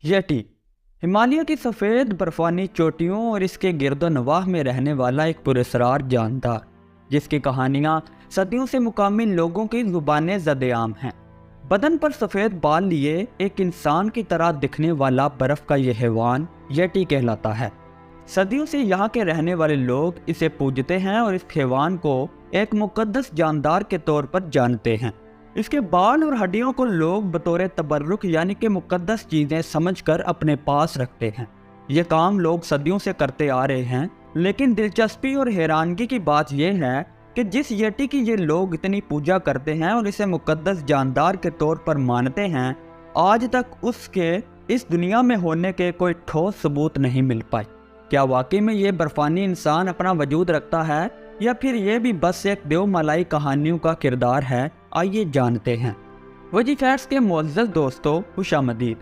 Yeti Himalaya की सफ़ेद बर्फानी चोटियों और इसके गिरदोनवाह में रहने वाला एक पुरस्कार जानदार, जिसकी कहानियाँ सदियों से मुकामी लोगों की ज़ुबानें ज़द-ए-आम हैं। बदन पर सफ़ेद बाल लिए एक इंसान की तरह दिखने वाला बर्फ़ का यह हैवान येटी कहलाता है। सदियों से यहाँ के रहने वाले लोग इसे पूजते हैं और इस हैवान को एक मुकद्दस जानदार के तौर पर जानते हैं। इसके बाल और हड्डियों को लोग बतौर तबर्रुक यानी कि मुकद्दस चीज़ें समझकर अपने पास रखते हैं। ये काम लोग सदियों से करते आ रहे हैं, लेकिन दिलचस्पी और हैरानगी की बात यह है कि जिस येटी की ये लोग इतनी पूजा करते हैं और इसे मुकद्दस जानदार के तौर पर मानते हैं, आज तक उसके इस दुनिया में होने के कोई ठोस सबूत नहीं मिल पाए। क्या वाकई में ये बर्फानी इंसान अपना वजूद रखता है या फिर ये भी बस एक देवमलाई कहानियों का किरदार है? आइए जानते हैं। वजी फैक्ट्स के मुअज़्ज़ज़ दोस्तों, खुशामदीद।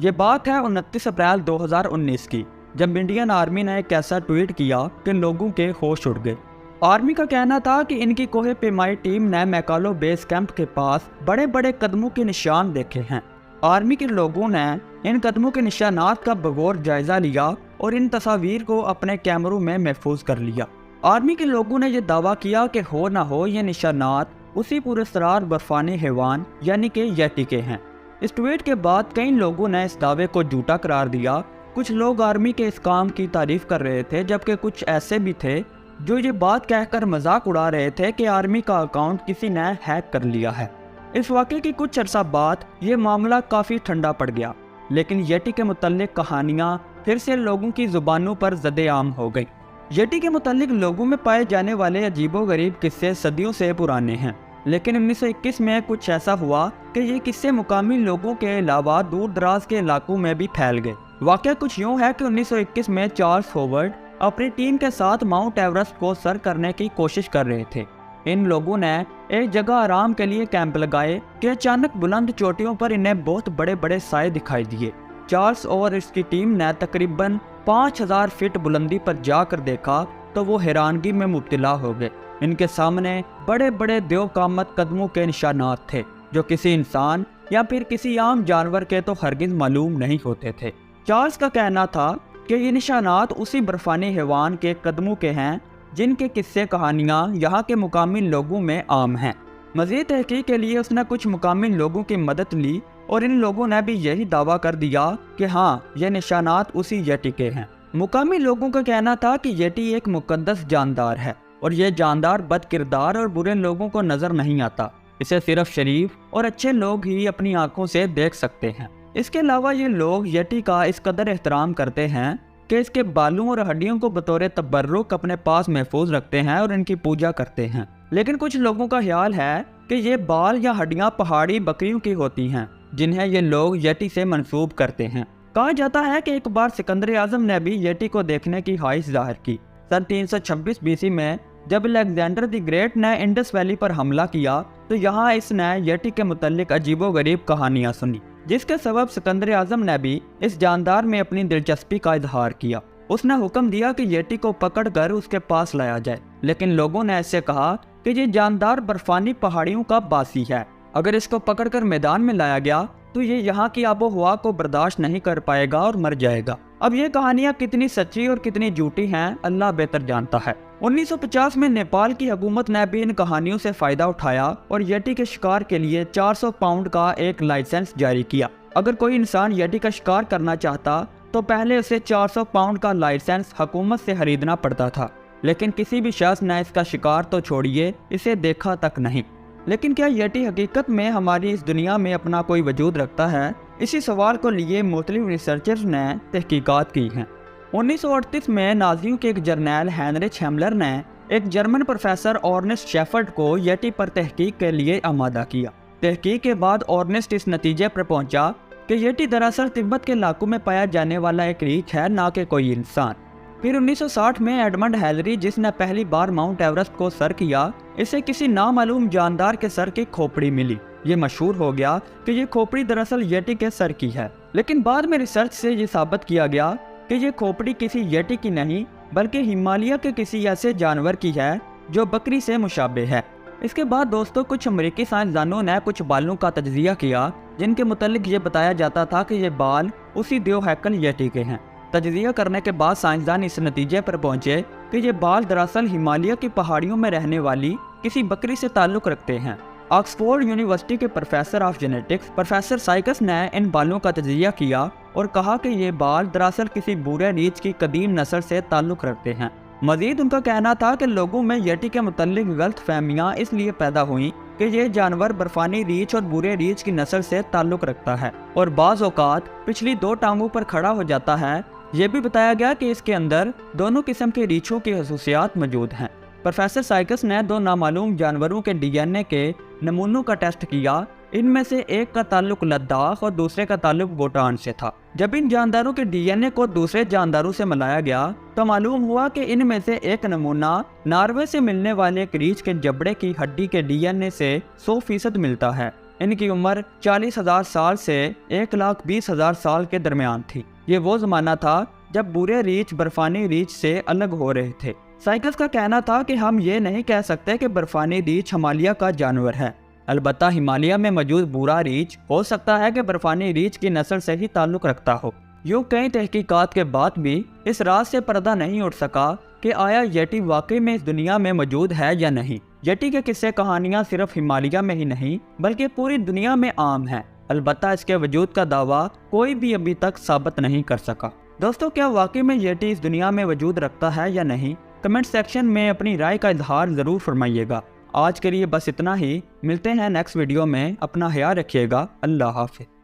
ये बात है 29 अप्रैल 2019 की, जब इंडियन आर्मी ने एक ऐसा ट्वीट किया कि लोगों के होश उड़ गए। आर्मी का कहना था कि इनकी कोहे पेमाई टीम ने मैकालो बेस कैंप के पास बड़े बड़े कदमों के निशान देखे हैं। आर्मी के लोगों ने इन कदमों के निशानात का बगौर जायजा लिया और इन तस्वीर को अपने कैमरों में महफूज कर लिया। आर्मी के लोगों ने यह दावा किया कि हो ना हो ये निशानात उसी पुरस्कार बर्फानी हैवान यानी कि येटी के हैं। इस ट्वीट के बाद कई लोगों ने इस दावे को झूठा करार दिया। कुछ लोग आर्मी के इस काम की तारीफ कर रहे थे, जबकि कुछ ऐसे भी थे जो ये बात कहकर मजाक उड़ा रहे थे कि आर्मी का अकाउंट किसी ने हैक कर लिया है। इस वाक़े की कुछ अरसा बाद ये मामला काफ़ी ठंडा पड़ गया, लेकिन येटी के मुतल्लिक कहानियाँ फिर से लोगों की ज़ुबानों पर ज़द-ए-आम हो गई। येटी के मुतल्लिक लोगों में पाए जाने वाले अजीबोगरीब किस्से सदियों से पुराने हैं, लेकिन 1921 में कुछ ऐसा हुआ कि ये किस्से मुकामी लोगों के अलावा दूर दराज के इलाकों में भी फैल गए। वाक़या कुछ यूँ है कि 1921 में चार्ल्स होवर्ड अपनी टीम के साथ माउंट एवरेस्ट को सर करने की कोशिश कर रहे थे। इन लोगों ने एक जगह आराम के लिए कैंप लगाए कि अचानक बुलंद चोटियों पर इन्हें बहुत बड़े बड़े साए दिखाई दिए। चार्ल्स और इसकी टीम ने तकरीबन 5000 फीट बुलंदी पर जाकर देखा तो वो हैरानगी में मुब्तला हो गए। इनके सामने बड़े बड़े देवकामत कदमों के निशानात थे, जो किसी इंसान या फिर किसी आम जानवर के तो हरगिज मालूम नहीं होते थे। चार्ल्स का कहना था कि ये निशानात उसी बर्फानी हैवान के कदमों के हैं जिनके किस्से कहानियाँ यहाँ के मुकामी लोगों में आम हैं। मज़ीद तहकीक के लिए उसने कुछ मुकामी लोगों की मदद ली और इन लोगों ने भी यही दावा कर दिया कि हाँ, ये निशानात उसी येटी के हैं। मुकामी लोगों का कहना था कि येटी एक मुकद्दस जानदार है और ये जानदार बद किरदार और बुरे लोगों को नजर नहीं आता। इसे सिर्फ शरीफ और अच्छे लोग ही अपनी आंखों से देख सकते हैं। इसके अलावा ये लोग येटी का इस कदर एहतराम करते हैं कि इसके बालों और हड्डियों को बतौर तबर्रुक अपने पास महफूज रखते हैं और इनकी पूजा करते हैं। लेकिन कुछ लोगों का ख्याल है कि ये बाल या हड्डियां पहाड़ी बकरियों की होती हैं, जिन्हें ये लोग येटी से मंसूब करते हैं। कहा जाता है कि एक बार सिकंदर आजम ने भी येटी को देखने की ख्वाहिश जाहिर की। सन 326 बीसी में जब अलेक्जेंडर द ग्रेट ने इंडस वैली पर हमला किया तो यहाँ इसने येटी के मुतल्लिक अजीबोगरीब कहानियाँ सुनी, जिसके सबब सिकंदर आजम ने भी इस जानदार में अपनी दिलचस्पी का इजहार किया। उसने हुक्म दिया कि येटी को पकड़कर उसके पास लाया जाए, लेकिन लोगों ने ऐसे कहा कि ये जानदार बर्फानी पहाड़ियों का बासी है। अगर इसको पकड़कर मैदान में लाया गया तो ये यहाँ की आबो हवा को बर्दाश्त नहीं कर पाएगा और मर जाएगा। अब ये कहानियाँ कितनी सच्ची और कितनी झूठी हैं, अल्लाह बेहतर जानता है। 1950 में नेपाल की हुकूमत ने भी इन कहानियों से फायदा उठाया और येटी के शिकार के लिए 400 पाउंड का एक लाइसेंस जारी किया। अगर कोई इंसान येटी का शिकार करना चाहता तो पहले उसे 400 पाउंड का लाइसेंस हुकूमत से खरीदना पड़ता था, लेकिन किसी भी शख्स ने इसका शिकार तो छोड़िए, इसे देखा तक नहीं। लेकिन क्या येटी हकीकत में हमारी इस दुनिया में अपना कोई वजूद रखता है? इसी सवाल को लिए मुख्तलिफ रिसर्चर्स ने तहकीकात की हैं। 1938 में नाजियों के एक जर्नैल हेनरिच हेमलर ने एक जर्मन प्रोफेसर ऑर्नेस्ट शेफर्ड को येटी पर तहकीक के लिए आमादा किया। तहकीक के बाद ऑर्नेस्ट इस नतीजे पर पहुंचा कि येटी दरअसल तिब्बत के इलाकों में पाया जाने वाला एक रीछ है, ना कि कोई इंसान। फिर 1960 में एडमंड हैलरी, जिसने पहली बार माउंट एवरेस्ट को सर किया, इसे किसी नामालूम जानदार के सर की खोपड़ी मिली। ये मशहूर हो गया कि ये खोपड़ी दरअसल येटी के सर की है, लेकिन बाद में रिसर्च से ये साबित किया गया कि ये खोपड़ी किसी येटी की नहीं बल्कि हिमालय के किसी ऐसे जानवर की है जो बकरी से मुशाबे है। इसके बाद दोस्तों कुछ अमेरिकी साइंसदानों ने कुछ बालों का तज्जिया किया जिनके मुतालिक ये बताया जाता था कि ये बाल उसी देव हैकल येटी के हैं। तजज़िया करने के बाद साइंसदान इस नतीजे पर पहुंचे कि ये बाल दरअसल हिमालय की पहाड़ियों में रहने वाली किसी बकरी से ताल्लुक़ रखते हैं। ऑक्सफोर्ड यूनिवर्सिटी के professor of genetics professor cycas ने इन बालों का तजज़िया किया और कहा कि ये बाल दरअसल किसी बूरे रीछ की कदीम नस्ल से ताल्लुक़ रखते हैं। मजीद उनका कहना था कि लोगों में येटी के मुतल्लिक गलत फहमियाँ इसलिए पैदा हुई कि ये जानवर बर्फानी रीछ और बुरे रीछ की नस्ल से ताल्लुक़ रखता है और बाज़ औक़ात पिछली 2 टांगों पर खड़ा हो जाता है। ये भी बताया गया कि इसके अंदर दोनों किस्म के रीछों की खसूसियात मौजूद हैं। प्रोफेसर साइकस ने 2 नामालूम जानवरों के DNA के नमूनों का टेस्ट किया। इनमें से एक का ताल्लुक लद्दाख और दूसरे का ताल्लुक भूटान से था। जब इन जानदारों के DNA को दूसरे जानदारों से मिलाया गया तो मालूम हुआ कि इनमें से एक नमूना नॉर्वे से मिलने वाले एक रीछ के जबड़े की हड्डी के DNA से 100% मिलता है। इनकी उम्र 40,000 साल से 1,20,000 साल के दरमियान थी। ये वो ज़माना था जब बुरे रीछ बर्फानी रीछ से अलग हो रहे थे। साइकस का कहना था कि हम ये नहीं कह सकते कि बर्फानी रीछ हिमालय का जानवर है। अलबत्ता हिमालय में मौजूद बुरा रीछ हो सकता है कि बर्फानी रीछ की नस्ल से ही ताल्लुक़ रखता हो। यूँ कई तहकीकात के बाद भी इस राज से पर्दा नहीं उठ सका कि आया येटी वाकई में इस दुनिया में मौजूद है या नहीं। येटी के किस्से कहानियाँ सिर्फ हिमालय में ही नहीं बल्कि पूरी दुनिया में आम हैं। अलबत्ता इसके वजूद का दावा कोई भी अभी तक साबित नहीं कर सका। दोस्तों, क्या वाकई में येटी इस दुनिया में वजूद रखता है या नहीं? कमेंट सेक्शन में अपनी राय का इजहार ज़रूर फरमाइएगा। आज के लिए बस इतना ही। मिलते हैं नेक्स्ट वीडियो में। अपना ख्याल रखिएगा। अल्लाह हाफ़िज़।